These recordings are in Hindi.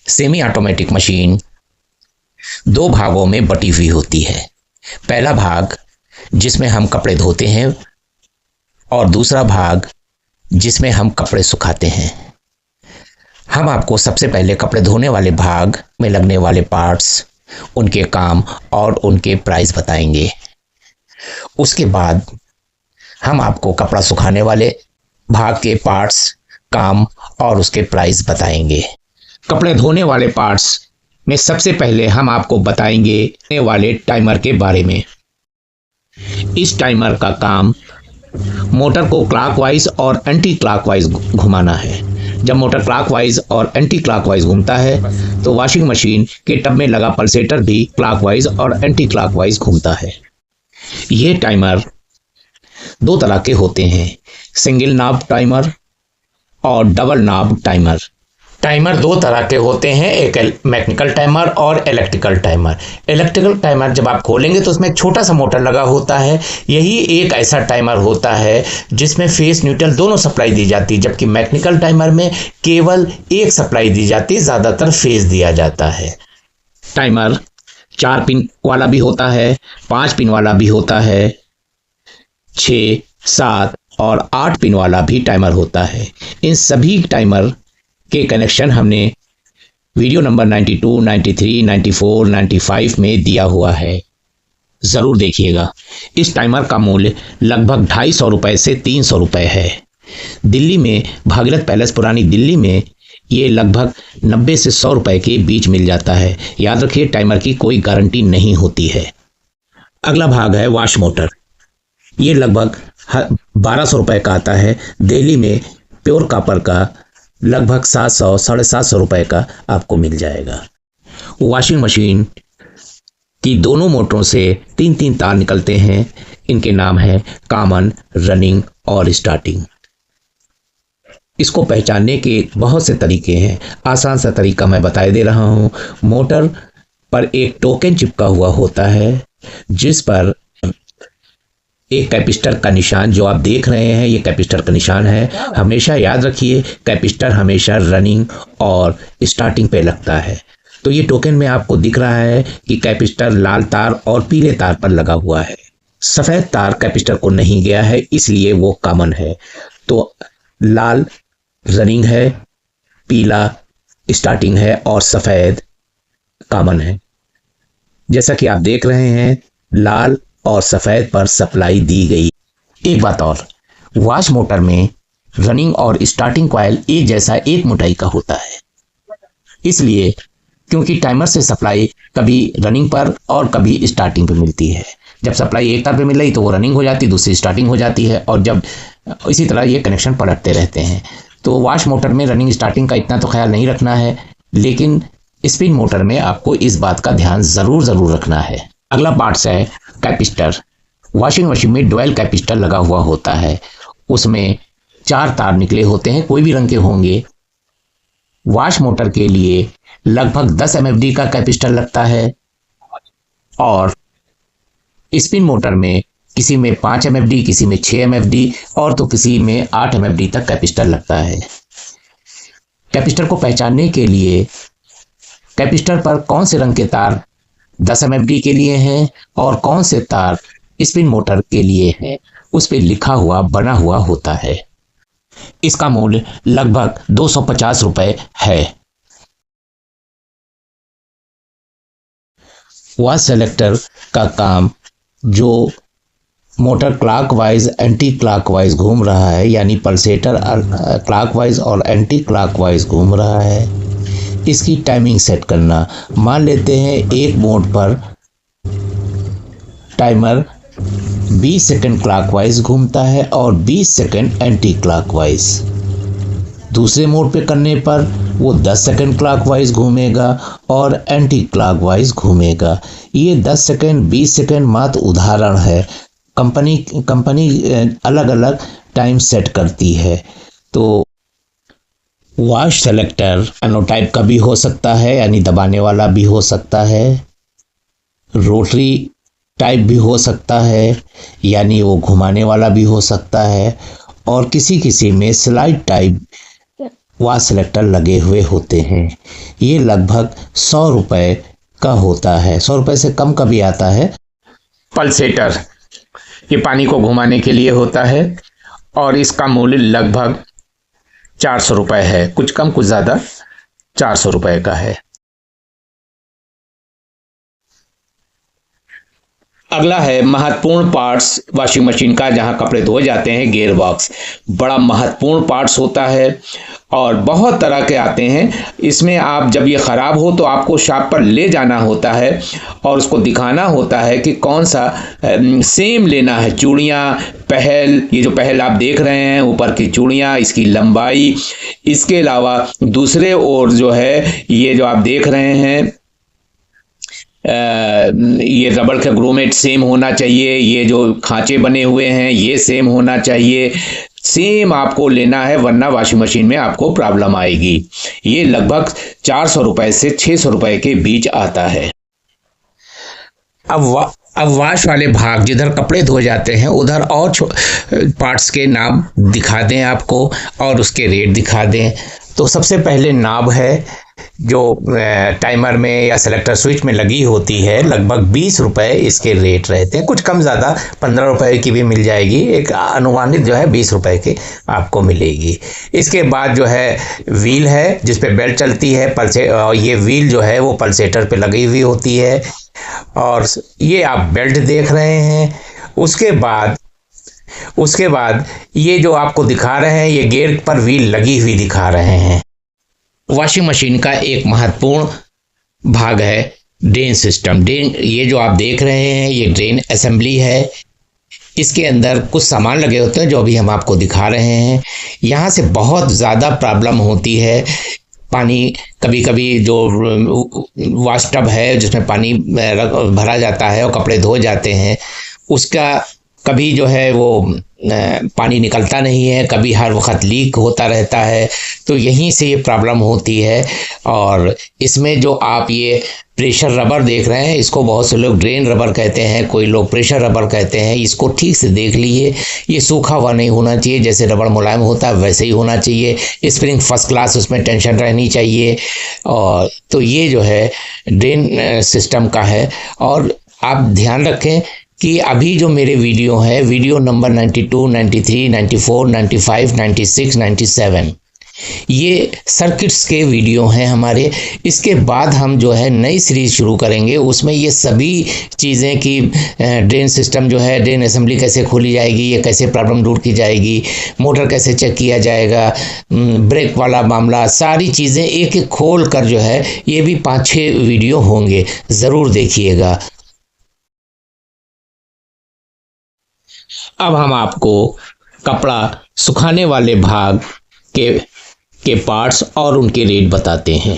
सेमी ऑटोमेटिक मशीन दो भागों में बटी हुई होती है। पहला भाग जिसमें हम कपड़े धोते हैं और दूसरा भाग जिसमें हम कपड़े सुखाते हैं। हम आपको सबसे पहले कपड़े धोने वाले भाग में लगने वाले पार्ट्स, उनके काम और उनके प्राइस बताएंगे। उसके बाद हम आपको कपड़ा सुखाने वाले भाग के पार्ट्स, काम और उसके प्राइस बताएंगे। कपड़े धोने वाले पार्ट्स में सबसे पहले हम आपको बताएंगे वाले टाइमर के बारे में। इस टाइमर का काम मोटर को क्लॉकवाइज और एंटी क्लॉकवाइज घुमाना है। जब मोटर क्लॉकवाइज और एंटी क्लॉकवाइज घूमता है तो वॉशिंग मशीन के टब में लगा पल्सेटर भी क्लॉकवाइज और एंटी क्लॉकवाइज घूमता है। ये टाइमर दो तरह के होते हैं, सिंगल नॉब टाइमर और डबल नॉब टाइमर। टाइमर दो तरह के होते हैं, एक मैकेनिकल टाइमर और इलेक्ट्रिकल टाइमर। इलेक्ट्रिकल टाइमर जब आप खोलेंगे तो उसमें एक छोटा सा मोटर लगा होता है। यही एक ऐसा टाइमर होता है जिसमें फेस न्यूट्रल दोनों सप्लाई दी जाती है, जबकि मैकेनिकल टाइमर में केवल एक सप्लाई दी जाती है, ज़्यादातर फेस दिया जाता है। टाइमर 4 पिन वाला भी होता है, 5 पिन वाला भी होता है, 6, 7 और 8 पिन वाला भी टाइमर होता है। इन सभी टाइमर के कनेक्शन हमने वीडियो नंबर 92, 93, 94, 95 में दिया हुआ है, ज़रूर देखिएगा। इस टाइमर का मूल्य लगभग 250 रुपये से 300 रुपये है। दिल्ली में भागीरथ पैलेस पुरानी दिल्ली में ये लगभग 90 से 100 रुपये के बीच मिल जाता है। याद रखिए, टाइमर की कोई गारंटी नहीं होती है। अगला भाग है वॉश मोटर। ये लगभग 1200 रुपये का आता है। दिल्ली में प्योर कॉपर का लगभग 700, 750 रुपये का आपको मिल जाएगा। वॉशिंग मशीन की दोनों मोटरों से 3-3 तार निकलते हैं। इनके नाम है कॉमन, रनिंग और स्टार्टिंग। इसको पहचानने के बहुत से तरीके हैं। आसान सा तरीका मैं बता दे रहा हूँ। मोटर पर एक टोकन चिपका हुआ होता है जिस पर एक कैपिस्टर का निशान, जो आप देख रहे हैं ये कैपिस्टर का निशान है। हमेशा याद रखिए, कैपिस्टर हमेशा रनिंग और स्टार्टिंग पे लगता है। तो ये टोकन में आपको दिख रहा है कि कैपिस्टर लाल तार और पीले तार पर लगा हुआ है। सफ़ेद तार कैपिस्टर को नहीं गया है, इसलिए वो कॉमन है। तो लाल रनिंग है, पीला स्टार्टिंग है और सफ़ेद कॉमन है। जैसा कि आप देख रहे हैं, लाल और सफ़ेद पर सप्लाई दी गई। एक बात और, वॉश मोटर में रनिंग और स्टार्टिंग कॉइल एक जैसा, एक मोटाई का होता है। इसलिए क्योंकि टाइमर से सप्लाई कभी रनिंग पर और कभी स्टार्टिंग पर मिलती है। जब सप्लाई एक तार पे मिल रही तो वो रनिंग हो जाती, दूसरी स्टार्टिंग हो जाती है, और जब इसी तरह ये कनेक्शन पलटते रहते हैं। तो वॉश मोटर में रनिंग स्टार्टिंग का इतना तो ख्याल नहीं रखना है, लेकिन स्पिन मोटर में आपको इस बात का ध्यान ज़रूर रखना है। अगला पार्ट्स है कैपिस्टर। वॉशिंग मशीन में डुअल कैपिस्टर लगा हुआ होता है। उसमें 4 तार निकले होते हैं, कोई भी रंग के होंगे। वॉश मोटर के लिए लगभग 10 MFD का कैपिस्टर लगता है और स्पिन मोटर में किसी में 5 MFD, किसी में 6 MFD और तो किसी में 8 MFD तक कैपिस्टर लगता है। कैपिस्टर को पहचानने के लिए कैपिस्टर पर कौन से रंग के तार 10 MFD के लिए हैं और कौन से तार स्पिन मोटर के लिए हैं, उस पर लिखा हुआ बना हुआ होता है। इसका मूल्य लगभग 250 रुपये है। वॉश सेलेक्टर का काम, जो मोटर क्लॉकवाइज एंटी क्लॉकवाइज घूम रहा है, यानी पल्सेटर क्लॉकवाइज और एंटी क्लॉकवाइज घूम रहा है, इसकी टाइमिंग सेट करना। मान लेते हैं एक मोड पर टाइमर 20 सेकंड क्लॉकवाइज घूमता है और 20 सेकंड एंटी क्लॉकवाइज। दूसरे मोड पे करने पर वो 10 सेकंड क्लॉकवाइज घूमेगा और एंटी क्लॉकवाइज घूमेगा। ये 10 सेकंड 20 सेकंड मात्र उदाहरण है। कंपनी अलग अलग टाइम सेट करती है। तो वॉश सेलेक्टर एनो टाइप का भी हो सकता है, यानी दबाने वाला भी हो सकता है। रोटरी टाइप भी हो सकता है, यानी वो घुमाने वाला भी हो सकता है। और किसी किसी में स्लाइड टाइप वॉश सिलेक्टर लगे हुए होते हैं। ये लगभग 100 रुपये का होता है, 100 रुपये से कम का भी आता है। पल्सेटर ये पानी को घुमाने के लिए होता है और इसका मूल्य लगभग 400 रुपये है, कुछ कम कुछ ज़्यादा 400 रुपये का है। अगला है महत्वपूर्ण पार्ट्स वॉशिंग मशीन का, जहां कपड़े धोए जाते हैं। गियर बॉक्स बड़ा महत्वपूर्ण पार्ट्स होता है और बहुत तरह के आते हैं। इसमें आप जब ये ख़राब हो तो आपको शॉप पर ले जाना होता है और उसको दिखाना होता है कि कौन सा सेम लेना है। चूड़ियाँ, पहल, ये जो पहल आप देख रहे हैं ऊपर की चूड़ियाँ, इसकी लंबाई, इसके अलावा दूसरे ओर जो है ये जो आप देख रहे हैं ये रबड़ का ग्रोमेट सेम होना चाहिए। ये जो खांचे बने हुए हैं ये सेम होना चाहिए। सेम आपको लेना है वरना वॉशिंग मशीन में आपको प्रॉब्लम आएगी। ये लगभग 400 रुपये से 600 रुपये के बीच आता है। अब वॉश वाले भाग जिधर कपड़े धो जाते हैं उधर और पार्ट्स के नाम दिखा दें आपको और उसके रेट दिखा दें। तो सबसे पहले नाब है जो टाइमर में या सेलेक्टर स्विच में लगी होती है। लगभग 20 रुपये इसके रेट रहते हैं, कुछ कम ज़्यादा 15 रुपये की भी मिल जाएगी, एक अनुमानित जो है 20 रुपये की आपको मिलेगी। इसके बाद जो है व्हील है जिस पे बेल्ट चलती है, और ये व्हील जो है वो पल्सेटर पे लगी हुई होती है और ये आप बेल्ट देख रहे हैं। उसके बाद ये जो आपको दिखा रहे हैं ये गियर पर व्हील लगी हुई दिखा रहे हैं। वॉशिंग मशीन का एक महत्वपूर्ण भाग है ड्रेन सिस्टम। ड्रेन ये जो आप देख रहे हैं ये ड्रेन असेंबली है। इसके अंदर कुछ सामान लगे होते हैं जो अभी हम आपको दिखा रहे हैं। यहाँ से बहुत ज़्यादा प्रॉब्लम होती है। पानी कभी कभी जो वॉश टब है जिसमें पानी भरा जाता है और कपड़े धो जाते हैं, उसका कभी जो है वो पानी निकलता नहीं है, कभी हर वक्त लीक होता रहता है। तो यहीं से ये प्रॉब्लम होती है। और इसमें जो आप ये प्रेशर रबर देख रहे हैं इसको बहुत से लोग ड्रेन रबर कहते हैं, कोई लोग प्रेशर रबर कहते हैं। इसको ठीक से देख लीजिए, ये सूखा हुआ नहीं होना चाहिए। जैसे रबर मुलायम होता है वैसे ही होना चाहिए। स्प्रिंग फर्स्ट क्लास, उसमें टेंशन रहनी चाहिए। और तो ये जो है ड्रेन सिस्टम का है। और आप ध्यान रखें कि अभी जो मेरे वीडियो है, वीडियो नंबर 92, 93, 94, 95, 96, 97, ये सर्किट्स के वीडियो हैं हमारे। इसके बाद हम जो है नई सीरीज शुरू करेंगे, उसमें ये सभी चीज़ें कि ड्रेन सिस्टम जो है, ड्रेन असेंबली कैसे खोली जाएगी, ये कैसे प्रॉब्लम दूर की जाएगी, मोटर कैसे चेक किया जाएगा, ब्रेक वाला मामला, सारी चीज़ें एक एक खोल कर जो है ये भी 5-6 वीडियो होंगे, ज़रूर देखिएगा। अब हम आपको कपड़ा सुखाने वाले भाग के पार्ट्स और उनके रेट बताते हैं।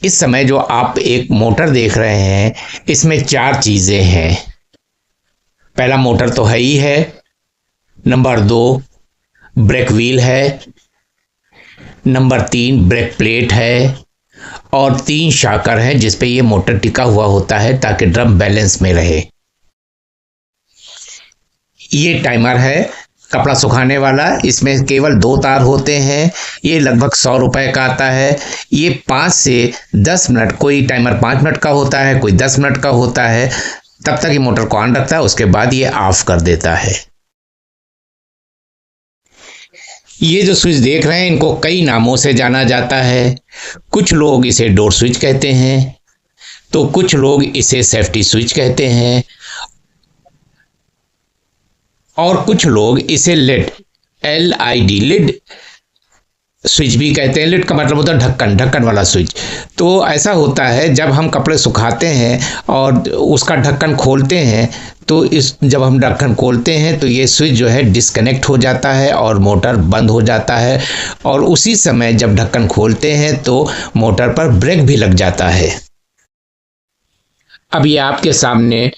इस समय जो आप एक मोटर देख रहे हैं इसमें 4 चीज़ें हैं। पहला मोटर तो है ही है, नंबर 2 ब्रेक व्हील है, नंबर 3 ब्रेक प्लेट है और 3 शाकर है जिस पे ये मोटर टिका हुआ होता है ताकि ड्रम बैलेंस में रहे। ये टाइमर है कपड़ा सुखाने वाला, इसमें केवल 2 तार होते हैं। ये लगभग 100 रुपये का आता है। ये 5 से 10 मिनट, कोई टाइमर 5 मिनट का होता है, कोई 10 मिनट का होता है, तब तक ये मोटर को ऑन रखता है, उसके बाद ये ऑफ कर देता है। ये जो स्विच देख रहे हैं इनको कई नामों से जाना जाता है। कुछ लोग इसे डोर स्विच कहते हैं तो कुछ लोग इसे सेफ्टी स्विच कहते हैं और कुछ लोग इसे लिड, LID लिड स्विच भी कहते हैं। लिड का मतलब होता है ढक्कन वाला स्विच। तो ऐसा होता है जब हम कपड़े सुखाते हैं और उसका ढक्कन खोलते हैं तो जब हम ढक्कन खोलते हैं तो ये स्विच जो है डिस्कनेक्ट हो जाता है और मोटर बंद हो जाता है। और उसी समय जब ढक्कन खोलते हैं तो मोटर पर ब्रेक भी लग जाता है। अब ये आपके सामने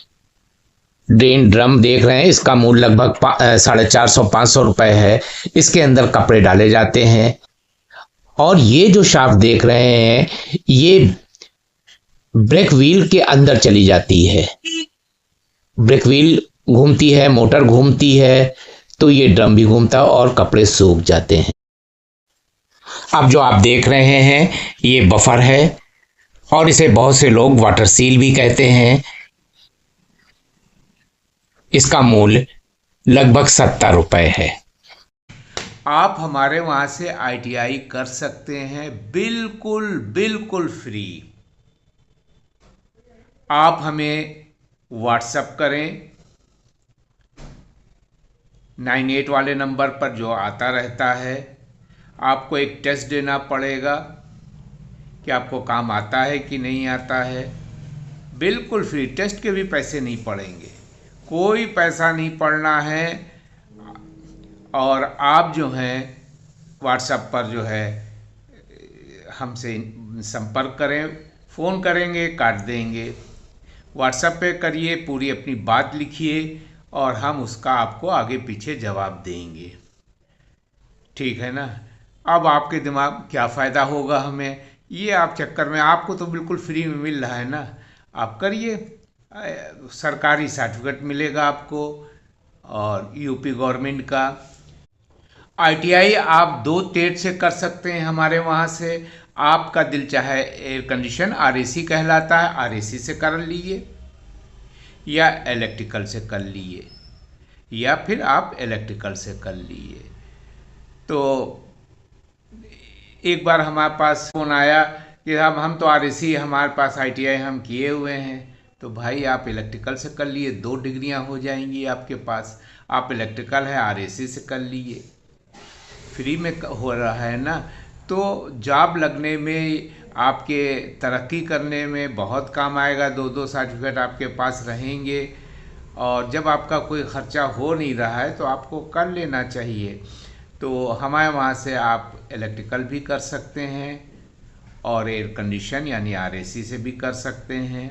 ड्रेन ड्रम देख रहे हैं, इसका मूल्य लगभग 450-500 रुपये है। इसके अंदर कपड़े डाले जाते हैं। और ये जो शाफ्ट देख रहे हैं ये ब्रेक व्हील के अंदर चली जाती है। ब्रेक व्हील घूमती है, मोटर घूमती है तो ये ड्रम भी घूमता है और कपड़े सूख जाते हैं। अब जो आप देख रहे हैं ये बफर है और इसे बहुत से लोग वाटर सील भी कहते हैं। इसका मूल्य लगभग 70 रुपए है। आप हमारे वहाँ से ITI कर सकते हैं बिल्कुल बिल्कुल फ्री। आप हमें व्हाट्सएप करें 98 वाले नंबर पर जो आता रहता है। आपको एक टेस्ट देना पड़ेगा कि आपको काम आता है कि नहीं आता है। बिल्कुल फ्री, टेस्ट के भी पैसे नहीं पड़ेंगे, कोई पैसा नहीं पड़ना है। और आप जो हैं व्हाट्सएप पर जो है हमसे संपर्क करें, फ़ोन करेंगे, काट देंगे। व्हाट्सएप पे करिए, पूरी अपनी बात लिखिए और हम उसका आपको आगे पीछे जवाब देंगे। ठीक है ना। अब आपके दिमाग क्या फ़ायदा होगा हमें, ये आप चक्कर में, आपको तो बिल्कुल फ्री में मिल रहा है ना, आप करिए। सरकारी सर्टिफिकेट मिलेगा आपको और यूपी गवर्नमेंट का। ITI आप 2 ट्रेड से कर सकते हैं हमारे वहाँ से। आपका दिल चाहे एयर कंडीशन RAC कहलाता है, RAC से कर लीजिए या इलेक्ट्रिकल से कर लीजिए, या फिर आप इलेक्ट्रिकल से कर लीजिए। तो एक बार हमारे पास फ़ोन आया कि हम तो RAC, हमारे पास ITI हम किए हुए हैं। तो भाई आप इलेक्ट्रिकल से कर लिए, 2 डिग्रियां हो जाएंगी आपके पास। आप इलेक्ट्रिकल है RAC से कर लीजिए, फ्री में हो रहा है ना। तो जॉब लगने में, आपके तरक्की करने में बहुत काम आएगा। 2-2 सर्टिफिकेट आपके पास रहेंगे और जब आपका कोई ख़र्चा हो नहीं रहा है तो आपको कर लेना चाहिए। तो हमारे वहाँ से आप इलेक्ट्रिकल भी कर सकते हैं और एयर कंडीशन यानी RAC से भी कर सकते हैं।